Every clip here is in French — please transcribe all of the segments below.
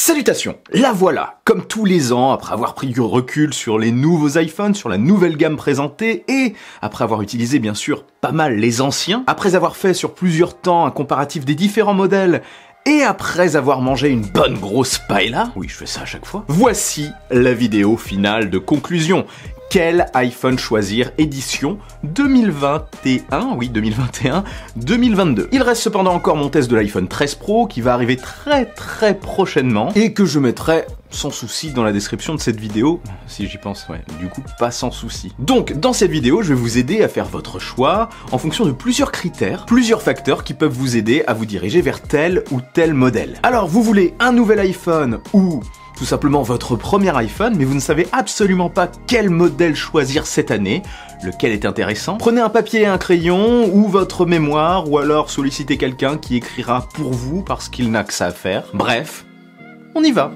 Salutations, la voilà. Comme tous les ans, après avoir pris du recul sur les nouveaux iPhones, sur la nouvelle gamme présentée, et après avoir utilisé bien sûr pas mal les anciens, après avoir fait sur plusieurs temps un comparatif des différents modèles, et après avoir mangé une bonne grosse paella, oui je fais ça à chaque fois, voici la vidéo finale de conclusion. Quel iPhone choisir édition 2021, oui 2021-2022. Il reste cependant encore mon test de l'iPhone 13 Pro qui va arriver très prochainement et que je mettrai sans souci dans la description de cette vidéo, si j'y pense, ouais, du coup pas sans souci. Donc dans cette vidéo, je vais vous aider à faire votre choix en fonction de plusieurs critères, plusieurs facteurs qui peuvent vous aider à vous diriger vers tel ou tel modèle. Alors vous voulez un nouvel iPhone ou tout simplement votre premier iPhone, mais vous ne savez absolument pas quel modèle choisir cette année, lequel est intéressant. Prenez un papier et un crayon, ou votre mémoire, ou alors sollicitez quelqu'un qui écrira pour vous parce qu'il n'a que ça à faire. Bref, on y va.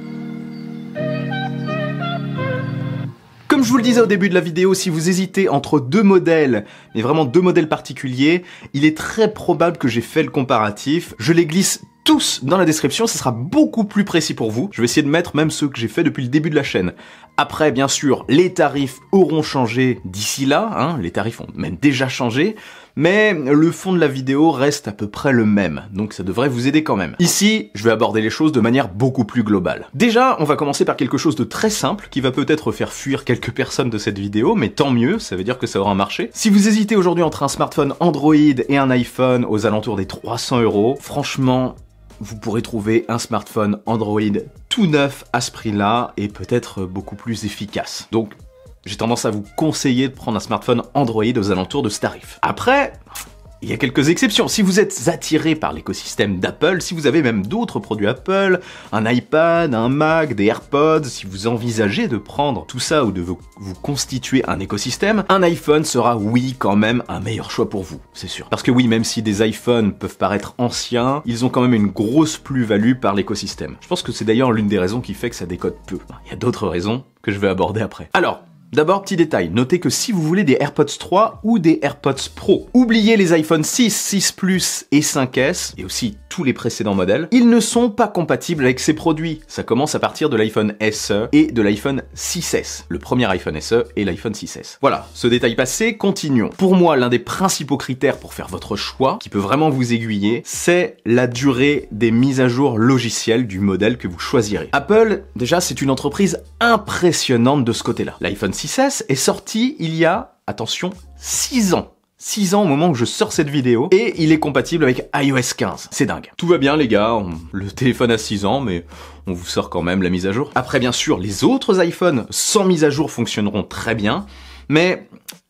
Comme je vous le disais au début de la vidéo, si vous hésitez entre deux modèles, mais vraiment deux modèles particuliers, il est très probable que j'ai fait le comparatif. Je les glisse tous dans la description, ça sera beaucoup plus précis pour vous. Je vais essayer de mettre même ceux que j'ai fait depuis le début de la chaîne. Après, bien sûr, les tarifs auront changé d'ici là, hein, les tarifs ont même déjà changé, mais le fond de la vidéo reste à peu près le même, donc ça devrait vous aider quand même. Ici, je vais aborder les choses de manière beaucoup plus globale. Déjà, on va commencer par quelque chose de très simple, qui va peut-être faire fuir quelques personnes de cette vidéo, mais tant mieux, ça veut dire que ça aura marché. Si vous hésitez aujourd'hui entre un smartphone Android et un iPhone aux alentours des 300 €, franchement, vous pourrez trouver un smartphone Android tout neuf à ce prix-là et peut-être beaucoup plus efficace. Donc, j'ai tendance à vous conseiller de prendre un smartphone Android aux alentours de ce tarif. Après, il y a quelques exceptions. Si vous êtes attiré par l'écosystème d'Apple, si vous avez même d'autres produits Apple, un iPad, un Mac, des AirPods, si vous envisagez de prendre tout ça ou de vous constituer un écosystème, un iPhone sera, oui, quand même un meilleur choix pour vous, c'est sûr. Parce que oui, même si des iPhones peuvent paraître anciens, ils ont quand même une grosse plus-value par l'écosystème. Je pense que c'est d'ailleurs l'une des raisons qui fait que ça décode peu. Il y a d'autres raisons que je vais aborder après. Alors, d'abord, petit détail, notez que si vous voulez des AirPods 3 ou des AirPods Pro, oubliez les iPhone 6, 6 Plus et 5S, et aussi tous les précédents modèles, ils ne sont pas compatibles avec ces produits. Ça commence à partir de l'iPhone SE et de l'iPhone 6S, le premier iPhone SE et l'iPhone 6S. Voilà, ce détail passé, continuons. Pour moi, l'un des principaux critères pour faire votre choix, qui peut vraiment vous aiguiller, c'est la durée des mises à jour logicielles du modèle que vous choisirez. Apple, déjà, c'est une entreprise impressionnante de ce côté-là. L'iPhone 6S est sorti il y a, attention, 6 ans. 6 ans au moment où je sors cette vidéo, et il est compatible avec iOS 15. C'est dingue. Tout va bien les gars, le téléphone a 6 ans, mais on vous sort quand même la mise à jour. Après bien sûr, les autres iPhones sans mise à jour fonctionneront très bien, mais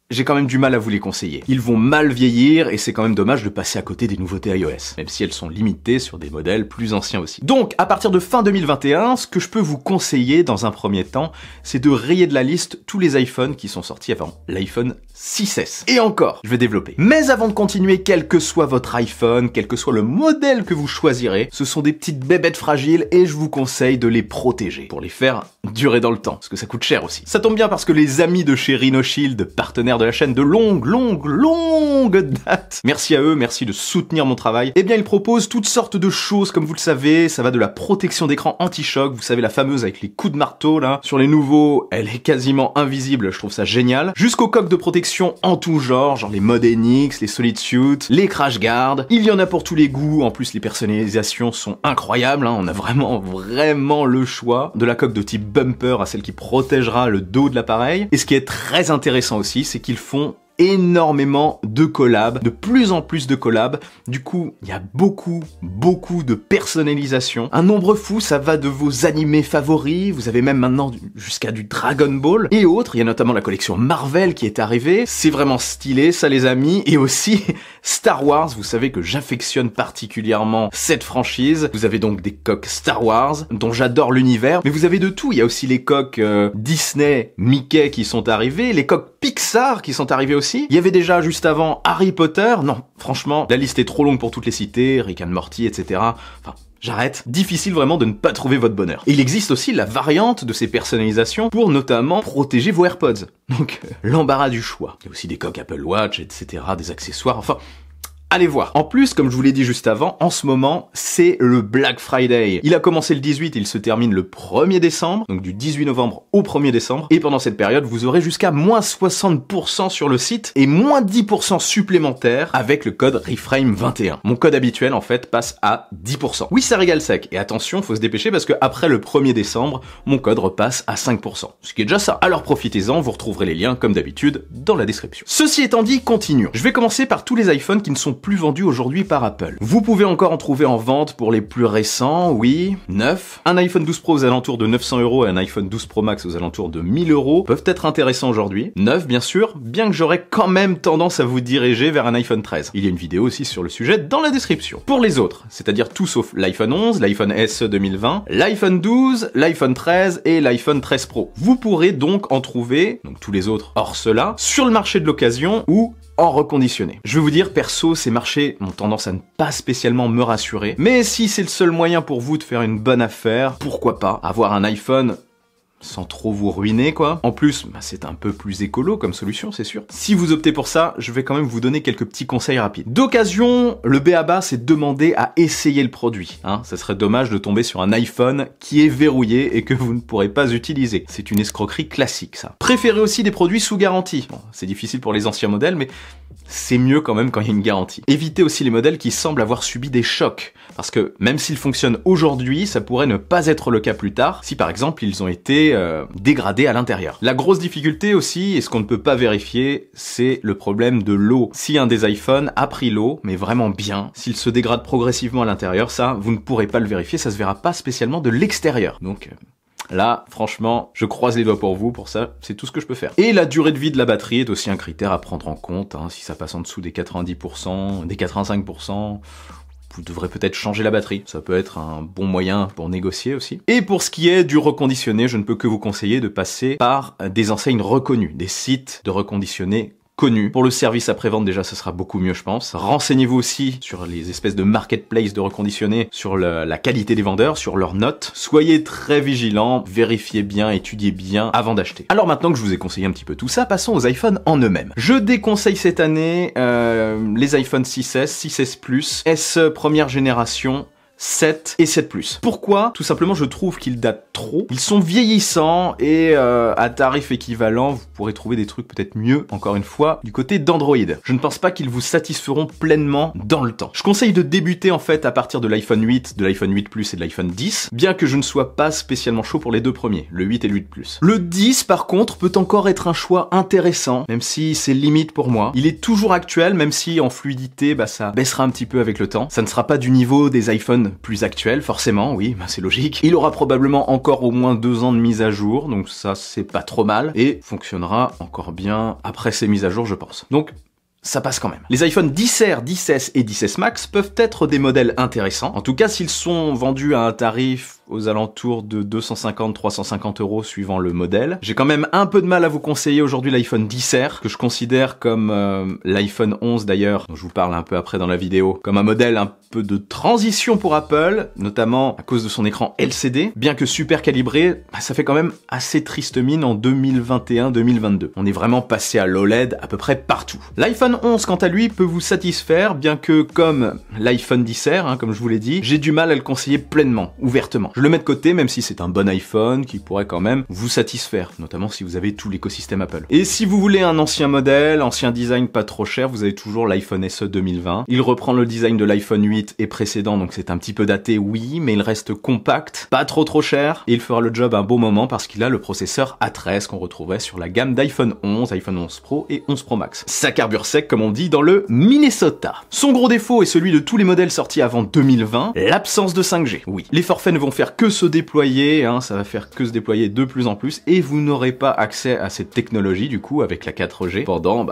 j'ai quand même du mal à vous les conseiller. Ils vont mal vieillir et c'est quand même dommage de passer à côté des nouveautés iOS, même si elles sont limitées sur des modèles plus anciens aussi. Donc, à partir de fin 2021, ce que je peux vous conseiller dans un premier temps, c'est de rayer de la liste tous les iPhones qui sont sortis avant l'iPhone 6S. Et encore, je vais développer. Mais avant de continuer, quel que soit votre iPhone, quel que soit le modèle que vous choisirez, ce sont des petites bébêtes fragiles et je vous conseille de les protéger pour les faire durer dans le temps, parce que ça coûte cher aussi. Ça tombe bien parce que les amis de chez RhinoShield, partenaires de la chaîne de longue date, merci à eux, merci de soutenir mon travail, eh bien ils proposent toutes sortes de choses, comme vous le savez, ça va de la protection d'écran anti-choc, vous savez la fameuse avec les coups de marteau là, sur les nouveaux, elle est quasiment invisible, je trouve ça génial, jusqu'aux coques de protection en tout genre les Mode NX, les Solid Suit, les Crash Guard, il y en a pour tous les goûts, en plus les personnalisations sont incroyables, hein, on a vraiment le choix, de la coque de type bumper à celle qui protégera le dos de l'appareil, et ce qui est très intéressant aussi, c'est qu'ils font énormément de collabs, de plus en plus de collabs. Du coup, il y a beaucoup de personnalisation. Un nombre fou, ça va de vos animés favoris, vous avez même maintenant jusqu'à du Dragon Ball et autres. Il y a notamment la collection Marvel qui est arrivée. C'est vraiment stylé, ça les amis. Et aussi Star Wars, vous savez que j'affectionne particulièrement cette franchise. Vous avez donc des coques Star Wars, dont j'adore l'univers, mais vous avez de tout. Il y a aussi les coques Disney, Mickey qui sont arrivées, les coques Pixar qui sont arrivées aussi. Il y avait déjà juste avant Harry Potter. Non, franchement, la liste est trop longue pour toutes les citer, Rick and Morty, etc. Enfin, j'arrête. Difficile vraiment de ne pas trouver votre bonheur. Et il existe aussi la variante de ces personnalisations pour notamment protéger vos AirPods. Donc, l'embarras du choix. Il y a aussi des coques Apple Watch, etc., des accessoires, enfin... allez voir. En plus, comme je vous l'ai dit juste avant, en ce moment, c'est le Black Friday. Il a commencé le 18, il se termine le 1er décembre, donc du 18 novembre au 1er décembre. Et pendant cette période, vous aurez jusqu'à moins 60% sur le site et moins 10% supplémentaires avec le code Reframe21. Mon code habituel, en fait, passe à 10%. Oui, ça régale sec. Et attention, faut se dépêcher parce que après le 1er décembre, mon code repasse à 5%. Ce qui est déjà ça. Alors profitez-en, vous retrouverez les liens, comme d'habitude, dans la description. Ceci étant dit, continuons. Je vais commencer par tous les iPhones qui ne sont plus vendus aujourd'hui par Apple. Vous pouvez encore en trouver en vente pour les plus récents, oui, neuf. Un iPhone 12 Pro aux alentours de 900 € et un iPhone 12 Pro Max aux alentours de 1000 € peuvent être intéressants aujourd'hui. Neuf, bien sûr, bien que j'aurais quand même tendance à vous diriger vers un iPhone 13. Il y a une vidéo aussi sur le sujet dans la description. Pour les autres, c'est-à-dire tout sauf l'iPhone 11, l'iPhone SE 2020, l'iPhone 12, l'iPhone 13 et l'iPhone 13 Pro. Vous pourrez donc en trouver, donc tous les autres hors cela, sur le marché de l'occasion ou en reconditionné. Je vais vous dire, perso, ces marchés ont tendance à ne pas spécialement me rassurer, mais si c'est le seul moyen pour vous de faire une bonne affaire, pourquoi pas avoir un iPhone sans trop vous ruiner, quoi. En plus, c'est un peu plus écolo comme solution, c'est sûr. Si vous optez pour ça, je vais quand même vous donner quelques petits conseils rapides. D'occasion, le b.a.-ba, c'est demander à essayer le produit. Ça serait dommage de tomber sur un iPhone qui est verrouillé et que vous ne pourrez pas utiliser. C'est une escroquerie classique, ça. Préférez aussi des produits sous garantie. Bon, c'est difficile pour les anciens modèles, mais c'est mieux quand même quand il y a une garantie. Évitez aussi les modèles qui semblent avoir subi des chocs, parce que même s'ils fonctionnent aujourd'hui, ça pourrait ne pas être le cas plus tard, si par exemple ils ont été dégradés à l'intérieur. La grosse difficulté aussi, et ce qu'on ne peut pas vérifier, c'est le problème de l'eau. Si un des iPhones a pris l'eau, mais vraiment bien, s'il se dégrade progressivement à l'intérieur, ça, vous ne pourrez pas le vérifier, ça se verra pas spécialement de l'extérieur. Donc là, franchement, je croise les doigts pour vous, pour ça, c'est tout ce que je peux faire. Et la durée de vie de la batterie est aussi un critère à prendre en compte, si ça passe en dessous des 90%, des 85%, vous devrez peut-être changer la batterie. Ça peut être un bon moyen pour négocier aussi. Et pour ce qui est du reconditionné, je ne peux que vous conseiller de passer par des enseignes reconnues, des sites de reconditionné connus. Pour le service après-vente, déjà, ce sera beaucoup mieux, je pense. Renseignez-vous aussi sur les espèces de marketplace de reconditionné, sur la qualité des vendeurs, sur leurs notes. Soyez très vigilants, vérifiez bien, étudiez bien avant d'acheter. Alors maintenant que je vous ai conseillé un petit peu tout ça, passons aux iPhones en eux-mêmes. Je déconseille cette année les iPhone 6S, 6S Plus, SE première génération, 7 et 7 Plus. Pourquoi? Tout simplement, je trouve qu'ils datent trop. Ils sont vieillissants et à tarif équivalent, vous pourrez trouver des trucs peut-être mieux, encore une fois, du côté d'Android. Je ne pense pas qu'ils vous satisferont pleinement dans le temps. Je conseille de débuter en fait à partir de l'iPhone 8, de l'iPhone 8 Plus et de l'iPhone 10, bien que je ne sois pas spécialement chaud pour les deux premiers, le 8 et le 8 Plus. Le 10 par contre peut encore être un choix intéressant, même si c'est limite pour moi. Il est toujours actuel, même si en fluidité, ça baissera un petit peu avec le temps. Ça ne sera pas du niveau des iPhones plus actuel, forcément, oui, c'est logique. Il aura probablement encore au moins 2 ans de mise à jour, donc ça c'est pas trop mal, et fonctionnera encore bien après ces mises à jour, je pense. Donc ça passe quand même. Les iPhone 10R, 10S et 10S Max peuvent être des modèles intéressants, en tout cas s'ils sont vendus à un tarif aux alentours de 250-350 € suivant le modèle. J'ai quand même un peu de mal à vous conseiller aujourd'hui l'iPhone 10R, que je considère comme l'iPhone 11 d'ailleurs, dont je vous parle un peu après dans la vidéo, comme un modèle un peu de transition pour Apple, notamment à cause de son écran LCD. Bien que super calibré, ça fait quand même assez triste mine en 2021-2022. On est vraiment passé à l'OLED à peu près partout. L'iPhone 11, quant à lui, peut vous satisfaire, bien que comme l'iPhone 10R, comme je vous l'ai dit, j'ai du mal à le conseiller pleinement, ouvertement. Je le mets de côté, même si c'est un bon iPhone qui pourrait quand même vous satisfaire, notamment si vous avez tout l'écosystème Apple. Et si vous voulez un ancien modèle, ancien design pas trop cher, vous avez toujours l'iPhone SE 2020. Il reprend le design de l'iPhone 8 et précédent, donc c'est un petit peu daté, oui, mais il reste compact, pas trop cher, et il fera le job un beau moment parce qu'il a le processeur A13 qu'on retrouverait sur la gamme d'iPhone 11, iPhone 11 Pro et 11 Pro Max. Ça carbure sec, comme on dit, dans le Minnesota. Son gros défaut est celui de tous les modèles sortis avant 2020, l'absence de 5G. Oui, les forfaits ne vont faire que se déployer, ça va faire que se déployer de plus en plus, et vous n'aurez pas accès à cette technologie du coup avec la 4G pendant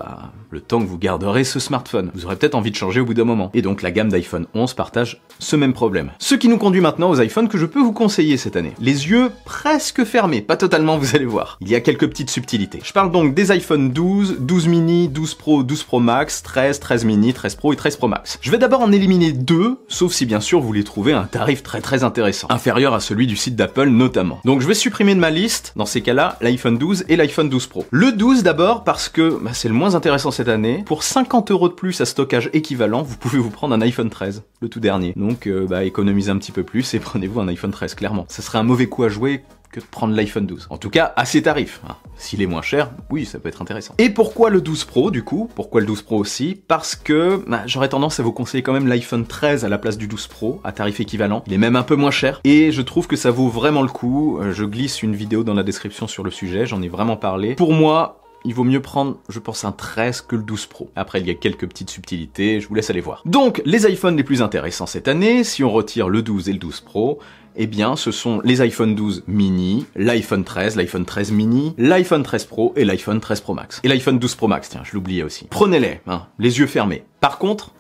le temps que vous garderez ce smartphone. Vous aurez peut-être envie de changer au bout d'un moment. Et donc la gamme d'iPhone 11 partage ce même problème. Ce qui nous conduit maintenant aux iPhones que je peux vous conseiller cette année. Les yeux presque fermés, pas totalement, vous allez voir. Il y a quelques petites subtilités. Je parle donc des iPhone 12, 12 mini, 12 Pro, 12 Pro Max, 13, 13 mini, 13 Pro et 13 Pro Max. Je vais d'abord en éliminer 2, sauf si bien sûr vous les trouvez à un tarif très intéressant. Inférieur supérieur à celui du site d'Apple notamment. Donc je vais supprimer de ma liste, dans ces cas-là, l'iPhone 12 et l'iPhone 12 Pro. Le 12 d'abord parce que c'est le moins intéressant cette année. Pour 50 € de plus à stockage équivalent, vous pouvez vous prendre un iPhone 13, le tout dernier. Donc économisez un petit peu plus et prenez-vous un iPhone 13, clairement. Ça serait un mauvais coup à jouer que de prendre l'iPhone 12. En tout cas, à ces tarifs. S'il est moins cher, oui, ça peut être intéressant. Et pourquoi le 12 Pro, du coup? Pourquoi le 12 Pro aussi? Parce que j'aurais tendance à vous conseiller quand même l'iPhone 13 à la place du 12 Pro, à tarif équivalent. Il est même un peu moins cher. Et je trouve que ça vaut vraiment le coup. Je glisse une vidéo dans la description sur le sujet, j'en ai vraiment parlé. Pour moi, il vaut mieux prendre, je pense, un 13 que le 12 Pro. Après, il y a quelques petites subtilités, je vous laisse aller voir. Donc, les iPhones les plus intéressants cette année, si on retire le 12 et le 12 Pro, eh bien, ce sont les iPhone 12 mini, l'iPhone 13, l'iPhone 13 mini, l'iPhone 13 Pro et l'iPhone 13 Pro Max. Et l'iPhone 12 Pro Max, tiens, je l'oubliais aussi. Prenez-les, les yeux fermés. Par contre,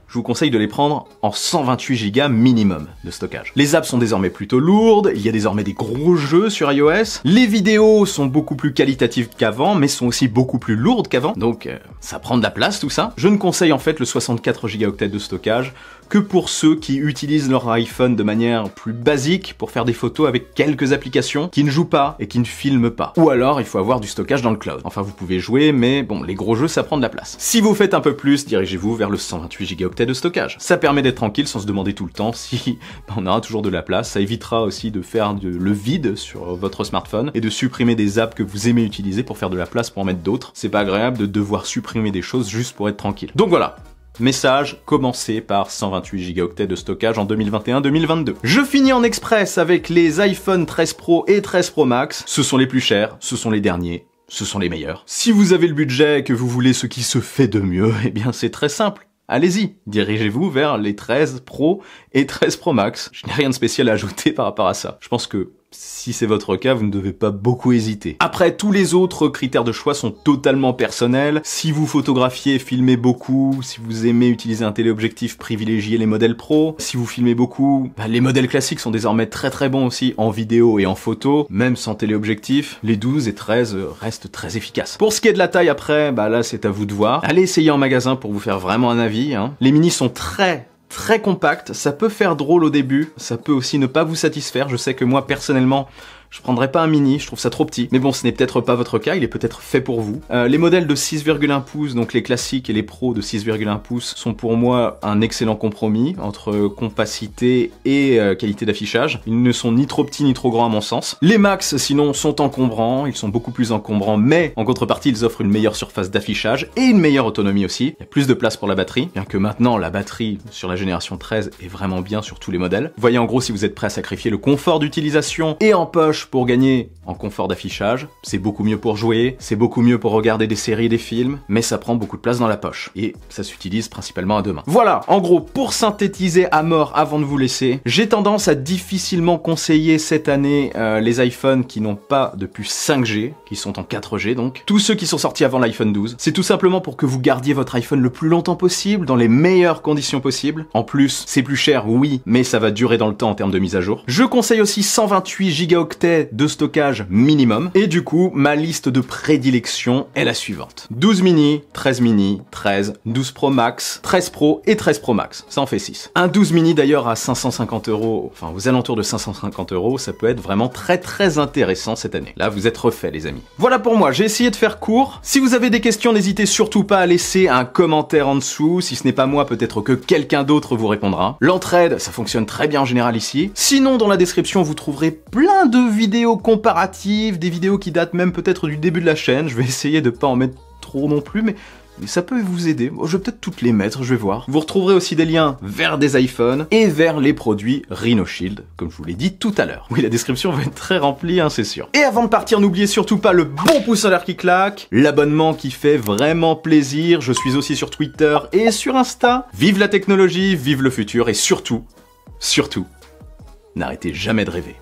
je vous conseille de les prendre en 128 Go minimum de stockage. Les apps sont désormais plutôt lourdes, il y a désormais des gros jeux sur iOS, les vidéos sont beaucoup plus qualitatives qu'avant, mais sont aussi beaucoup plus lourdes qu'avant, donc ça prend de la place tout ça. Je ne conseille en fait le 64 Go de stockage que pour ceux qui utilisent leur iPhone de manière plus basique pour faire des photos avec quelques applications, qui ne jouent pas et qui ne filment pas. Ou alors il faut avoir du stockage dans le cloud. Enfin vous pouvez jouer, mais bon, les gros jeux ça prend de la place. Si vous faites un peu plus, dirigez-vous vers le 128 Go de stockage. Ça permet d'être tranquille sans se demander tout le temps si on aura toujours de la place. Ça évitera aussi de faire le vide sur votre smartphone et de supprimer des apps que vous aimez utiliser pour faire de la place pour en mettre d'autres. C'est pas agréable de devoir supprimer des choses juste pour être tranquille. Donc voilà. Message, commencez par 128 Go de stockage en 2021-2022. Je finis en express avec les iPhone 13 Pro et 13 Pro Max. Ce sont les plus chers, ce sont les derniers, ce sont les meilleurs. Si vous avez le budget et que vous voulez ce qui se fait de mieux, eh bien c'est très simple. Allez-y, dirigez-vous vers les 13 Pro et 13 Pro Max. Je n'ai rien de spécial à ajouter par rapport à ça. Je pense que si c'est votre cas, vous ne devez pas beaucoup hésiter. Après, tous les autres critères de choix sont totalement personnels. Si vous photographiez, filmez beaucoup, si vous aimez utiliser un téléobjectif, privilégiez les modèles pro. Si vous filmez beaucoup, les modèles classiques sont désormais très très bons aussi en vidéo et en photo, même sans téléobjectif. Les 12 et 13 restent très efficaces. Pour ce qui est de la taille après, là c'est à vous de voir. Allez essayer en magasin pour vous faire vraiment un avis. Les minis sont très compact, ça peut faire drôle au début, ça peut aussi ne pas vous satisfaire. Je sais que moi personnellement je prendrais pas un mini, je trouve ça trop petit. Mais bon, ce n'est peut-être pas votre cas, il est peut-être fait pour vous. Les modèles de 6,1 pouces, donc les classiques et les pros de 6,1 pouces, sont pour moi un excellent compromis entre compacité et qualité d'affichage. Ils ne sont ni trop petits ni trop grands à mon sens. Les Max, sinon, sont encombrants, ils sont beaucoup plus encombrants, mais en contrepartie, ils offrent une meilleure surface d'affichage et une meilleure autonomie aussi. Il y a plus de place pour la batterie, bien que maintenant, la batterie sur la génération 13 est vraiment bien sur tous les modèles. Voyez en gros si vous êtes prêt à sacrifier le confort d'utilisation et en poche pour gagner en confort d'affichage. C'est beaucoup mieux pour jouer, c'est beaucoup mieux pour regarder des séries, des films, mais ça prend beaucoup de place dans la poche. Et ça s'utilise principalement à deux mains. Voilà, en gros, pour synthétiser à mort avant de vous laisser, j'ai tendance à difficilement conseiller cette année les iPhones qui n'ont pas de puce 5G, qui sont en 4G donc. Tous ceux qui sont sortis avant l'iPhone 12. C'est tout simplement pour que vous gardiez votre iPhone le plus longtemps possible, dans les meilleures conditions possibles. En plus, c'est plus cher, oui, mais ça va durer dans le temps en termes de mise à jour. Je conseille aussi 128 Go de stockage minimum. Et du coup, ma liste de prédilection est la suivante. 12 mini, 13 mini, 13, 12 Pro Max, 13 Pro et 13 Pro Max. Ça en fait 6. Un 12 mini d'ailleurs à 550 €, enfin aux alentours de 550 €, ça peut être vraiment très intéressant cette année. Là, vous êtes refaits les amis. Voilà pour moi, j'ai essayé de faire court. Si vous avez des questions, n'hésitez surtout pas à laisser un commentaire en dessous. Si ce n'est pas moi, peut-être que quelqu'un d'autre vous répondra. L'entraide, ça fonctionne très bien en général ici. Sinon, dans la description, vous trouverez plein de vidéos comparatives, des vidéos qui datent même peut-être du début de la chaîne. Je vais essayer de pas en mettre trop non plus, mais ça peut vous aider. Je vais peut-être toutes les mettre, je vais voir. Vous retrouverez aussi des liens vers des iPhones et vers les produits Rhino Shield, comme je vous l'ai dit tout à l'heure. Oui, la description va être très remplie, c'est sûr. Et avant de partir, n'oubliez surtout pas le bon pouce en l'air qui claque, l'abonnement qui fait vraiment plaisir. Je suis aussi sur Twitter et sur Insta. Vive la technologie, vive le futur et surtout, n'arrêtez jamais de rêver.